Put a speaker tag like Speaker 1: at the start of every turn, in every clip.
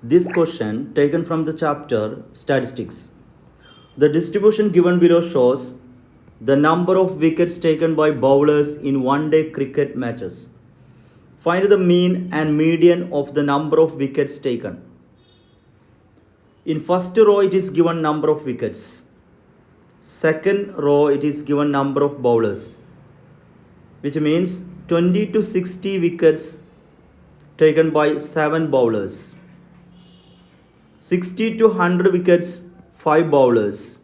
Speaker 1: This question taken from the chapter Statistics. The distribution given below shows the number of wickets taken by bowlers in one-day cricket matches. Find the mean and median of the number of wickets taken. In first row it is given number of wickets. Second row it is given number of bowlers, which means 20 to 60 wickets taken by 7 bowlers. 60 to 100 wickets 5 bowlers,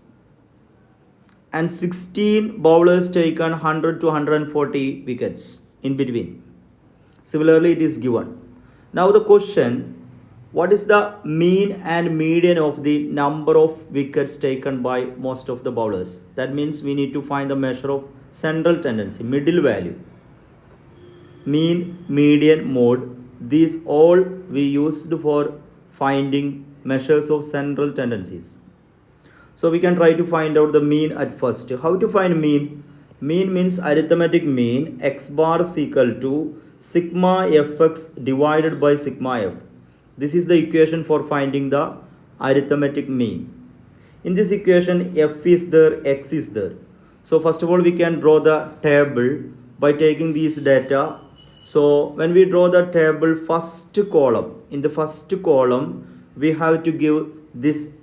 Speaker 1: and 16 bowlers taken 100 to 140 wickets in between. Similarly it is given. Now the question, what is the mean and median of the number of wickets taken by most of the bowlers? That means we need to find the measure of central tendency, middle value. Mean, median, mode, these all we used for finding measures of central tendencies. So we can try to find out the mean at first. How to find mean? Mean means arithmetic mean. X bar is equal to sigma fx divided by sigma f. This is the equation for finding the arithmetic mean. In this equation, f is there, x is there. So first of all, we can draw the table by taking these data. So when we draw the table, first column, in the first column, we have to give this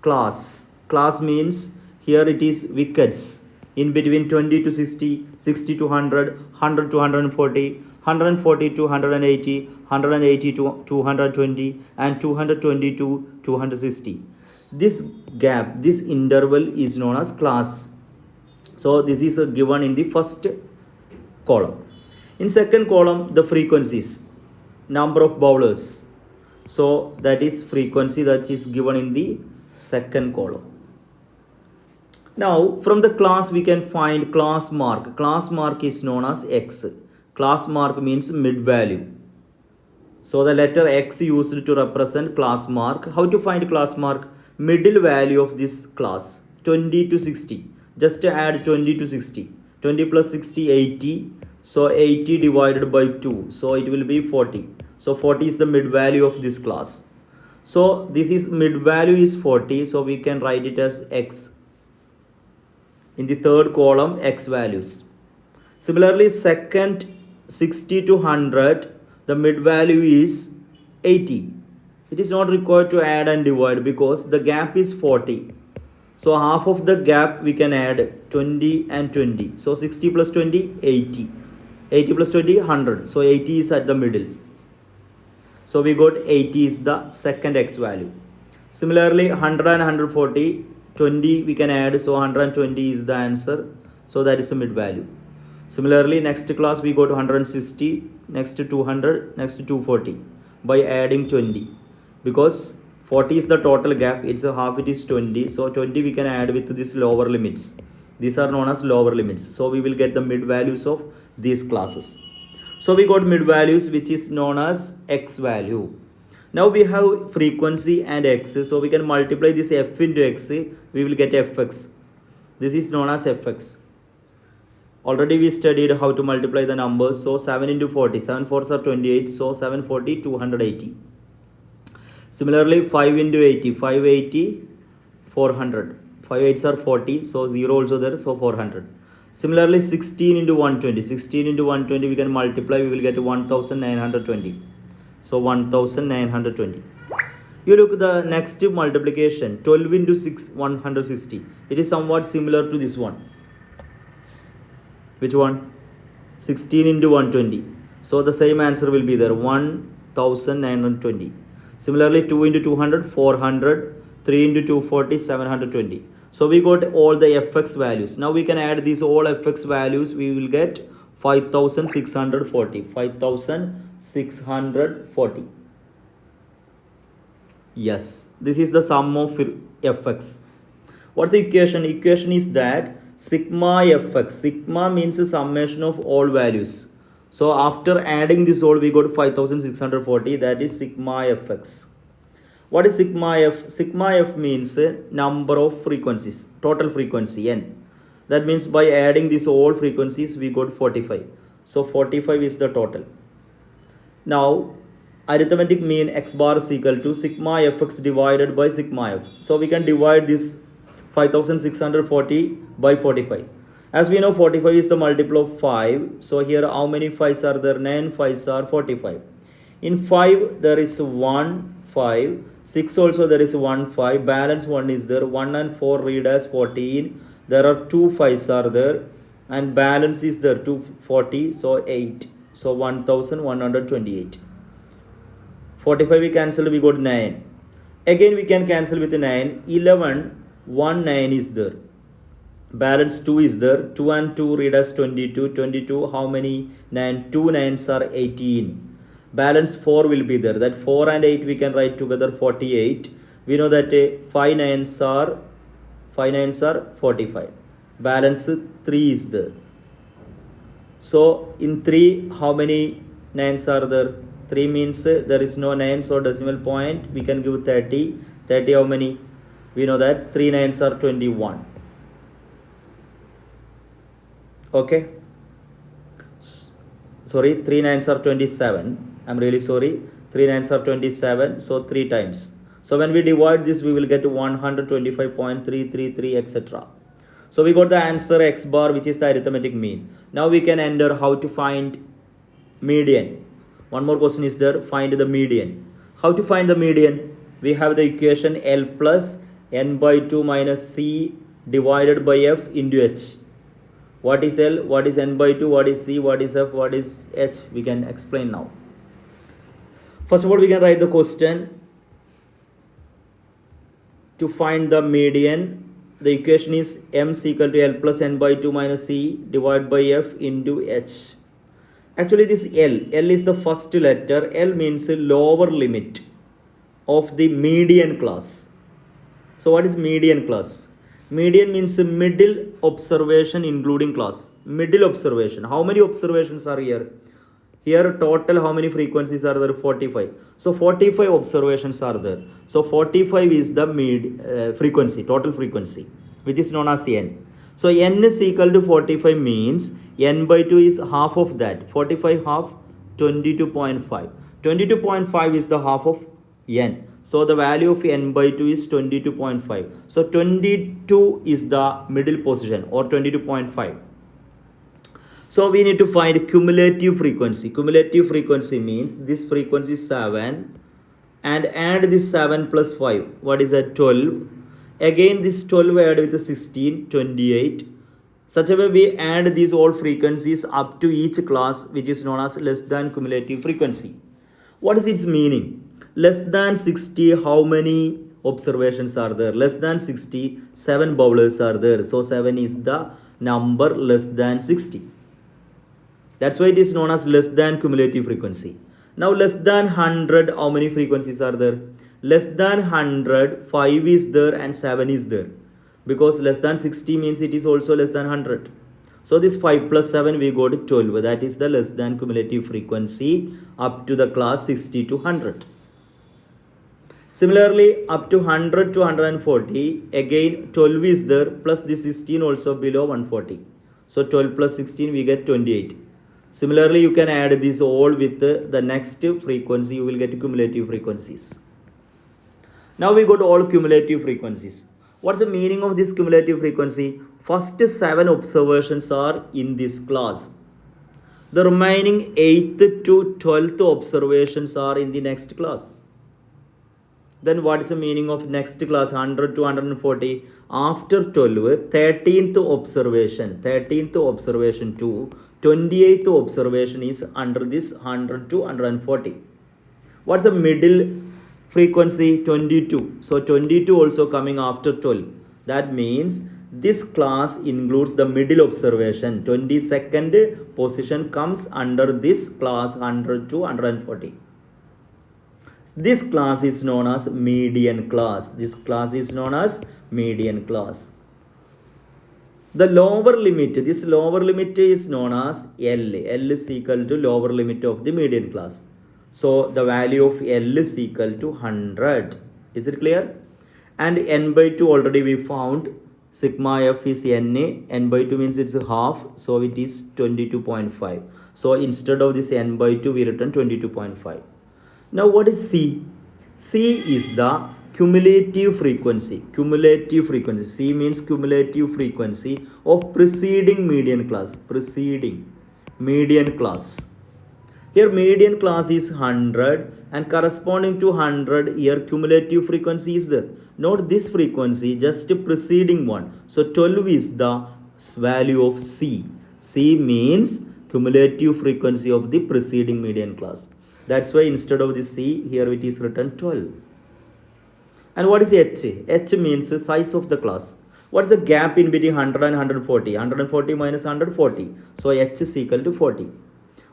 Speaker 1: class. Class means here it is wickets in between 20 to 60, 60 to 100, 100 to 140, 140 to 180, 180 to 220, and 220 to 260. This gap, this interval is known as class. So this is given in the first column. In second column, the frequencies, number of bowlers. So that is frequency that is given in the second column. Now from the class we can find class mark. Class mark is known as X. Class mark means mid value. So the letter X used to represent class mark. How to find class mark? Middle value of this class, 20 to 60. Just add 20 to 60. 20 plus 60, 80. So 80 divided by 2. So it will be 40. So 40 is the mid value of this class. So this is mid value is 40. So we can write it as X. In the third column, X values. Similarly, second 60 to 100, the mid value is 80. It is not required to add and divide because the gap is 40. So half of the gap we can add 20 and 20. So 60 plus 20, 80. 80 plus 20, 100. So 80 is at the middle. So we got 80 is the second X value. Similarly, 100 and 140, 20 we can add. So 120 is the answer. So that is the mid value. Similarly, next class we go to 160, next to 200, next to 240 by adding 20. Because 40 is the total gap, it's a half, it is 20. So 20 we can add with these lower limits. These are known as lower limits. So we will get the mid values of these classes. So we got mid values which is known as X value. Now we have frequency and X. So we can multiply this F into X. We will get Fx. This is known as Fx. Already we studied how to multiply the numbers. So 7 into 40. 7 4s are 28. So 740, 280. Similarly 5 into 80. 580, 400. 5 8s are 40. So 0 also there. So 400. Similarly 16 into 120. 16 into 120 we can multiply. We will get 1920. So 1920. You look at the next multiplication. 12 into 6, 160. It is somewhat similar to this one. Which one? 16 into 120. So the same answer will be there. 1920. Similarly 2 into 200, 400. 3 into 240, 720. So we got all the Fx values. Now we can add these all Fx values. We will get 5640. 5640. Yes, this is the sum of Fx. What's the equation? Equation is that sigma Fx. Sigma means the summation of all values. So after adding this all, we got 5640. That is sigma Fx. What is sigma f? Sigma f means number of frequencies, total frequency n. That means by adding these all frequencies, we got 45. So 45 is the total. Now arithmetic mean x bar is equal to sigma fx divided by sigma f. So we can divide this 5640 by 45. As we know, 45 is the multiple of 5. So here how many 5s are there? 9 5s are 45. In 5 there is 1 5. 6 also there is 1 5. Balance 1 is there. 1 and 4 read as 14. There are 2 5s are there. And balance is there 240. So 8. So 1128. 45 we cancel, we got 9. Again we can cancel with 9. 11. 1 9 is there. Balance 2 is there. 2 and 2 read as 22. 22 how many? 9. 2 9s are 18. Balance 4 will be there. That 4 and 8 we can write together 48. We know that 5 9s are 45. Balance 3 is there. So in 3 how many 9s are there? 3 means there is no 9, so decimal point we can give 30. 30 how many? We know that 3 9s are 21. Okay. Sorry, 3 9s are 27. I'm really sorry. 3 9s are 27. So 3 times. So when we divide this, we will get 125.333, etc. So we got the answer x bar, which is the arithmetic mean. Now we can enter how to find median. One more question is there. Find the median. How to find the median? We have the equation L plus n by 2 minus c divided by f into h. What is L? What is n by 2? What is c? What is f? What is h? We can explain now. First of all, we can write the question. To find the median, the equation is m is equal to L plus n by 2 minus c divided by f into h. Actually, this L is the first letter. L means lower limit of the median class. So what is median class? Median means middle observation including class. Middle observation. How many observations are here? Here total how many frequencies are there? 45. So 45 observations are there. So 45 is the frequency, total frequency, which is known as n. So n is equal to 45 means n by 2 is half of that. 45 half, 22.5. 22.5 is the half of n. So the value of n by 2 is 22.5. So 22 is the middle position or 22.5. So we need to find cumulative frequency. Cumulative frequency means this frequency is 7 and add this 7 plus 5. What is that? 12. Again this 12 add with 16, 28. Such a way we add these all frequencies up to each class, which is known as less than cumulative frequency. What is its meaning? Less than 60, how many observations are there? Less than 60, 7 bowlers are there. So 7 is the number less than 60. That's why it is known as less than cumulative frequency. Now less than 100, how many frequencies are there? Less than 100, 5 is there and 7 is there. Because less than 60 means it is also less than 100. So this 5 plus 7 we go to 12. That is the less than cumulative frequency up to the class 60 to 100. Similarly, up to 100 to 140, again 12 is there plus this 16 also below 140. So 12 plus 16 we get 28. Similarly, you can add this all with the next frequency, you will get cumulative frequencies. Now we got all cumulative frequencies. What's the meaning of this cumulative frequency? First 7 observations are in this class. The remaining 8th to 12th observations are in the next class. Then what is the meaning of next class 100 to 140? After 12, 13th observation to 28th observation is under this 100 to 140. What's the middle frequency? 22. So 22 also coming after 12. That means this class includes the middle observation. 22nd position comes under this class 100 to 140. This class is known as median class. The lower limit, this lower limit is known as L. L is equal to lower limit of the median class. So the value of L is equal to 100. Is it clear? And n by 2 already we found. Sigma f is n. N by 2 means it's half. So it is 22.5. So instead of this n by 2 we written 22.5. Now what is C? C is the cumulative frequency. Cumulative frequency. C means cumulative frequency of preceding median class. Preceding median class. Here median class is 100 and corresponding to 100 here cumulative frequency is there. Not this frequency, just preceding one. So 12 is the value of C. C means cumulative frequency of the preceding median class. That's why instead of the C, here it is written 12. And what is H? H means the size of the class. What is the gap in between 100 and 140? 140 minus 140. So H is equal to 40.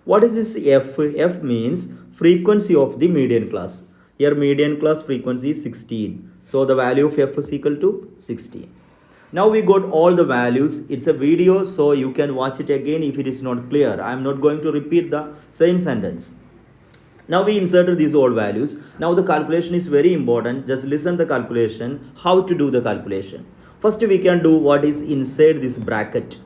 Speaker 1: What is this F? F means frequency of the median class. Here median class frequency is 16. So the value of F is equal to 16. Now we got all the values. It's a video, so you can watch it again if it is not clear. I am not going to repeat the same sentence. Now we inserted these old values. Now the calculation is very important. Just listen the calculation, how to do the calculation. First we can do what is inside this bracket.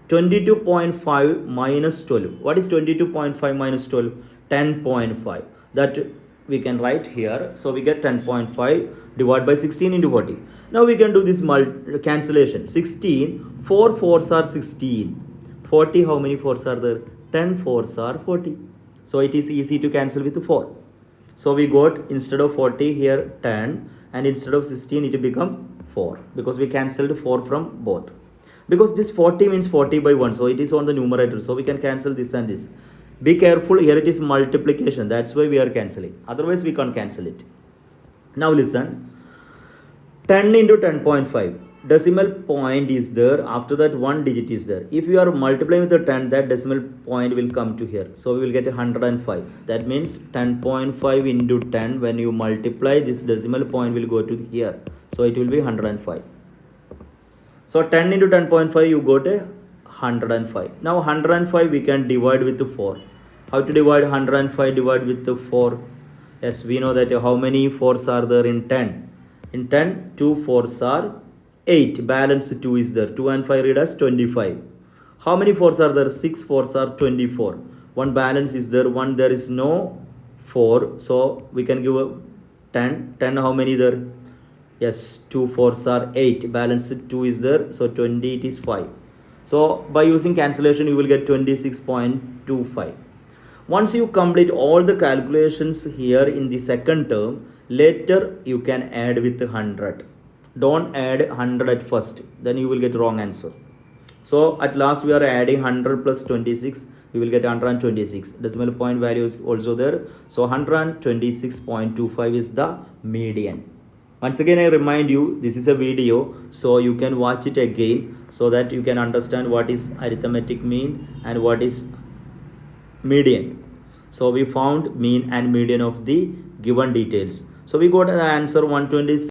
Speaker 1: 22.5 minus 12. What is 22.5 minus 12? 10.5. That we can write here. So we get 10.5 divided by 16 into 40. Now we can do this cancellation. 16, 4 4s are 16. 40, how many 4s are there? 10 4s are 40. So it is easy to cancel with 4. So we got instead of 40 here 10 and instead of 16 it become 4 because we cancelled 4 from both. Because this 40 means 40 by 1, so it is on the numerator, so we can cancel this and this. Be careful, here it is multiplication, that's why we are cancelling, otherwise we can't cancel it. Now listen, 10 into 10.5, decimal point is there, after that one digit is there. If you are multiplying with the 10, that decimal point will come to here, so we will get 105. That means 10.5 into 10, when you multiply, this decimal point will go to here, so it will be 105. So 10 into 10.5 you got a 105. Now 105 we can divide with 4. How to divide 105 divided with 4? Yes, we know that how many 4s are there in 10. In 10, 2 4s are 8. Balance 2 is there. 2 and 5 read as 25. How many 4s are there? 6 4s are 24. One balance is there. One there is no 4. So we can give a 10. 10 how many there? Yes, 2 4s are 8. Balance 2 is there. So 20 it is 5. So by using cancellation you will get 26.25. Once you complete all the calculations here in the second term, later you can add with 100. Don't add 100 at first. Then you will get wrong answer. So at last we are adding 100 plus 26. We will get 126. Decimal point value is also there. So 126.25 is the median. Once again I remind you, this is a video, so you can watch it again so that you can understand what is arithmetic mean and what is median. So we found mean and median of the given details. So we got the answer 126.